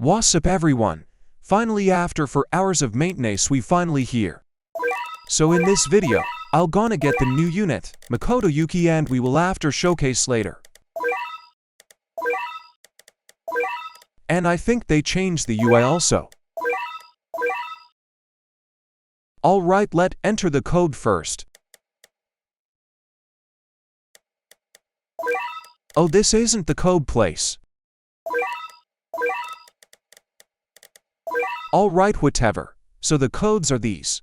What's up everyone? Finally after 4 hours of maintenance we finally here. So in this video, I'll gonna get the new unit, Makoto Yuki, and we will after showcase later. And I think they changed the UI also. Alright, let enter the code first. Oh, this isn't the code place. Alright, whatever. So the codes are these.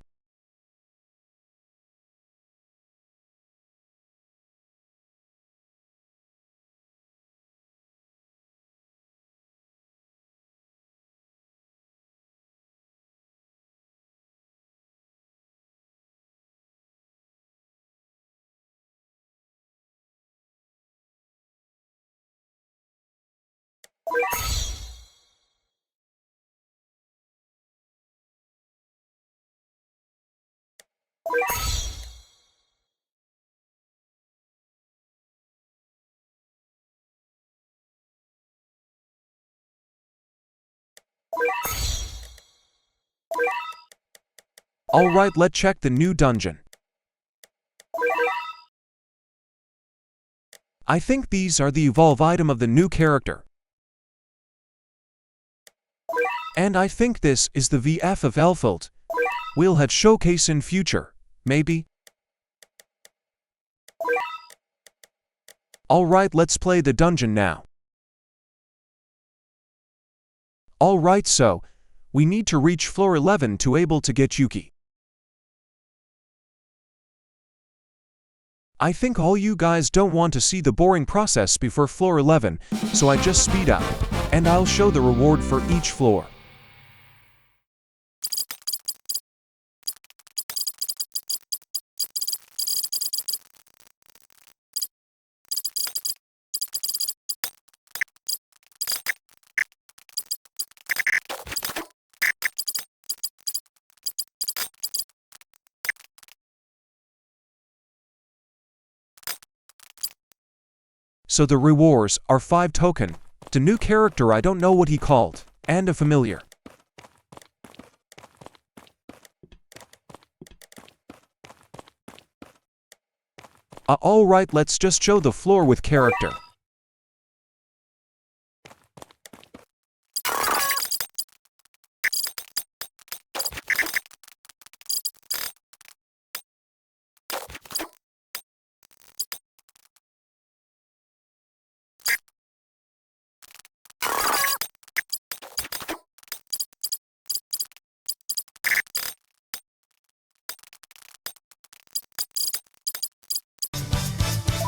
Alright, let's check the new dungeon. I think these are the evolve item of the new character. And I think this is the VF of Elfield. We'll have showcase in future, maybe. Alright, let's play the dungeon now. Alright, so we need to reach floor 11 to able to get Yuki. I think all you guys don't want to see the boring process before floor 11, so I just speed up, and I'll show the reward for each floor. So the rewards are 5 token, the new character I don't know what he called, and a familiar. Alright, let's just show the floor with character.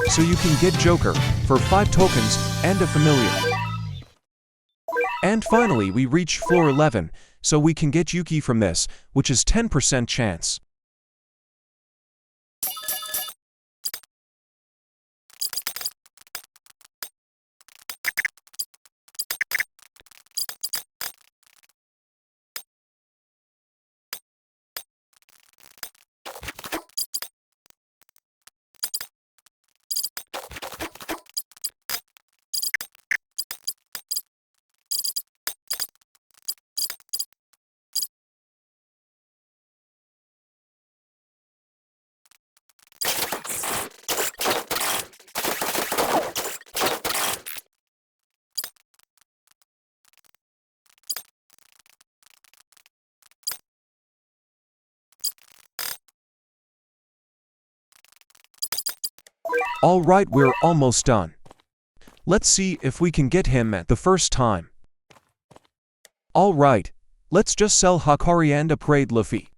So you can get Joker for 5 tokens and a familiar. And finally we reach floor 11, so we can get Yuki from this, which is 10% chance. Alright, we're almost done. Let's see if we can get him at the first time. Alright, let's just sell Hakari and upgrade Luffy.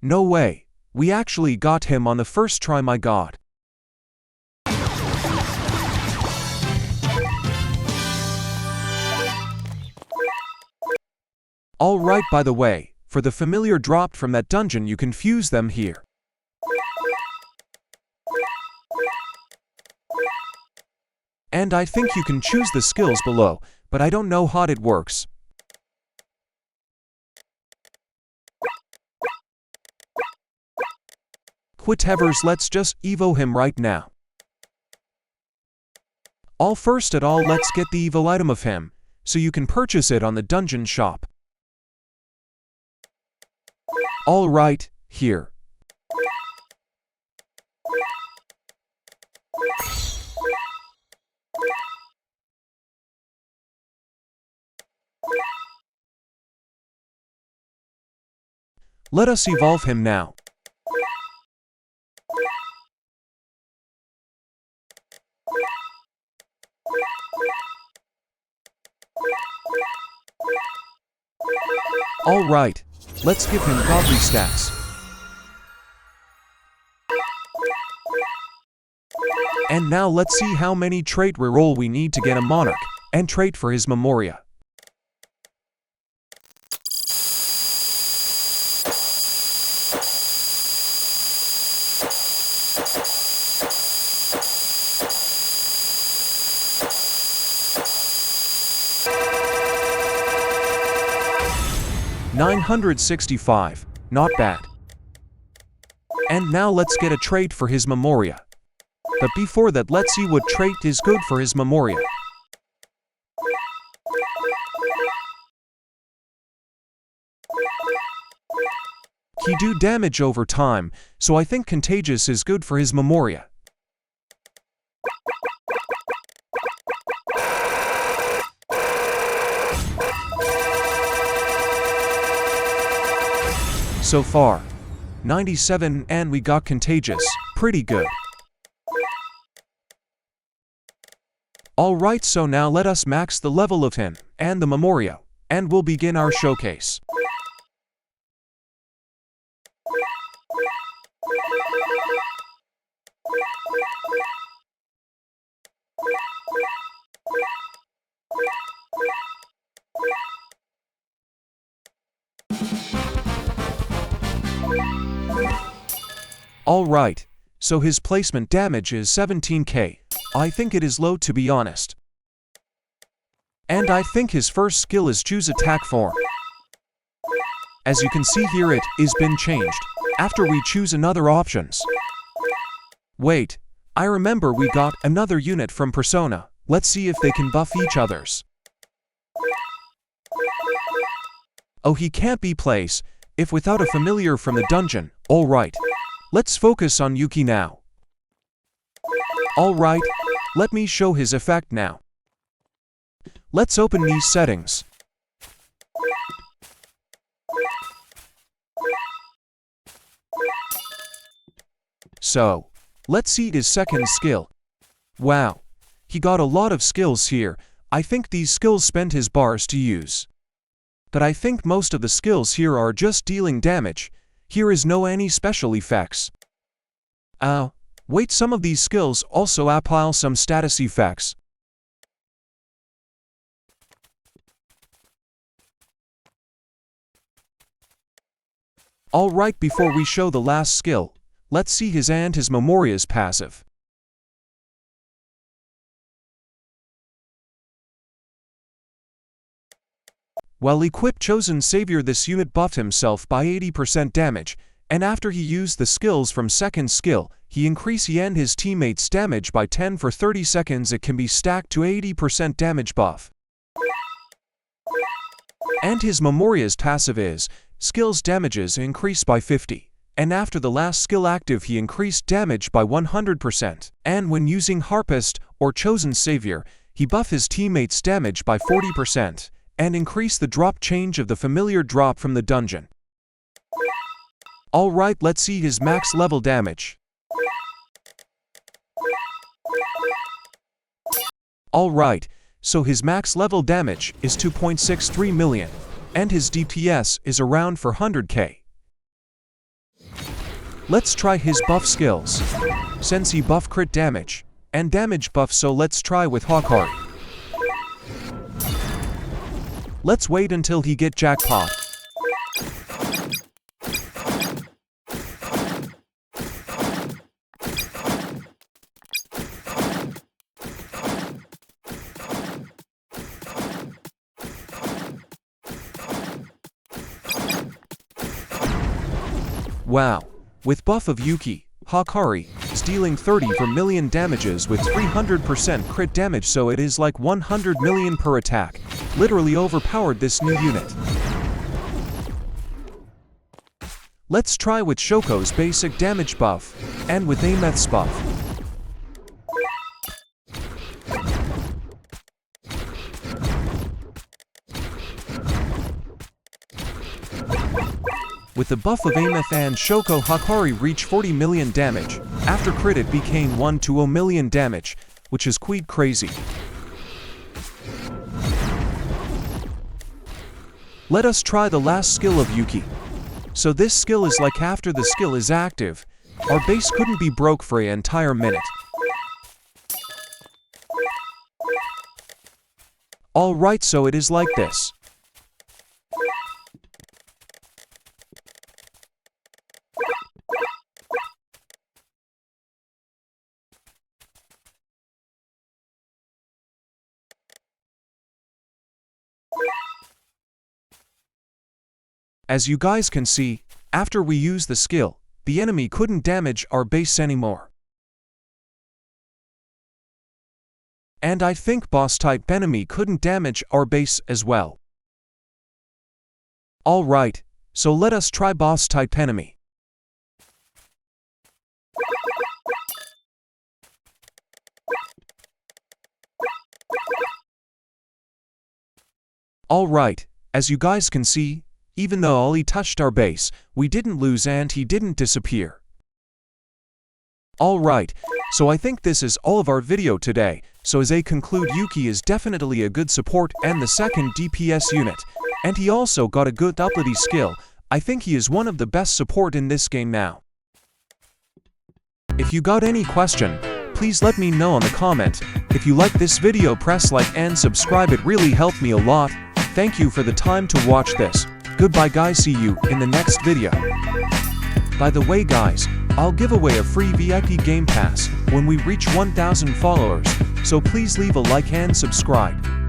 No way, we actually got him on the first try, my god. Alright, by the way, for the familiar dropped from that dungeon you can fuse them here. And I think you can choose the skills below, but I don't know how it works. Whatevers, let's just evo him right now. First at all, let's get the evo item of him, so you can purchase it on the dungeon shop. Alright, here. Let us evolve him now. Alright, let's give him godly stats. And now let's see how many trait reroll we need to get a Monarch, and trait for his Memoria. $965, not bad. And now let's get a trait for his Memoria. But before that, let's see what trait is good for his Memoria. He do damage over time, so I think Contagious is good for his Memoria. So far, 97, and we got Contagious. Pretty good. Alright, so now let us max the level of him and the Memoria, and we'll begin our showcase. Alright, so his placement damage is 17k. I think it is low, to be honest. And I think his first skill is choose attack form. As you can see here, it is been changed after we choose another options. Wait, I remember we got another unit from Persona. Let's see if they can buff each other's. Oh, he can't be placed if without a familiar from the dungeon. Alright, let's focus on Yuki now. Alright, let me show his effect now. Let's open these settings. So, let's see his second skill. Wow, he got a lot of skills here. I think these skills spend his bars to use. But I think most of the skills here are just dealing damage. Here is no any special effects. Wait, some of these skills also apply some status effects. Alright, before we show the last skill, let's see his and his Memoria's passive. While equipped Chosen Savior, this unit buffed himself by 80% damage, and after he used the skills from second skill, he increased he and his teammates' damage by 10 for 30 seconds. It can be stacked to 80% damage buff. And his Memoria's passive is, skills damages increased by 50, and after the last skill active he increased damage by 100%, and when using Harpist or Chosen Savior, he buffed his teammates' damage by 40%, and increased the drop change of the familiar drop from the dungeon. Alright, let's see his max level damage. Alright, so his max level damage is 2.63 million, and his DPS is around 400k. Let's try his buff skills. Since he buff crit damage and damage buff, so let's try with Hakari. Let's wait until he get jackpot. Wow. With buff of Yuki, Hakari is dealing 30 per million damages with 300% crit damage, so it is like 100 million per attack. Literally overpowered this new unit. Let's try with Shoko's basic damage buff, and with Ameth's buff. With the buff of Ameth and Shoko, Hakari reach 40 million damage. After crit it became 120 million damage, which is quite crazy. Let us try the last skill of Yuki. So this skill is like after the skill is active, our base couldn't be broke for an entire minute. Alright, so it is like this. As you guys can see, after we use the skill, the enemy couldn't damage our base anymore. And I think boss type enemy couldn't damage our base as well. Alright, so let us try boss type enemy. Alright, as you guys can see, even though Ali touched our base, we didn't lose and he didn't disappear. Alright, so I think this is all of our video today. So as I conclude, Yuki is definitely a good support and the second DPS unit. And he also got a good ability skill. I think he is one of the best support in this game now. If you got any question, please let me know on the comment. If you like this video, press like and subscribe, it really helped me a lot. Thank you for the time to watch this. Goodbye guys, see you in the next video. By the way guys, I'll give away a free VIP Game Pass when we reach 1,000 followers, so please leave a like and subscribe.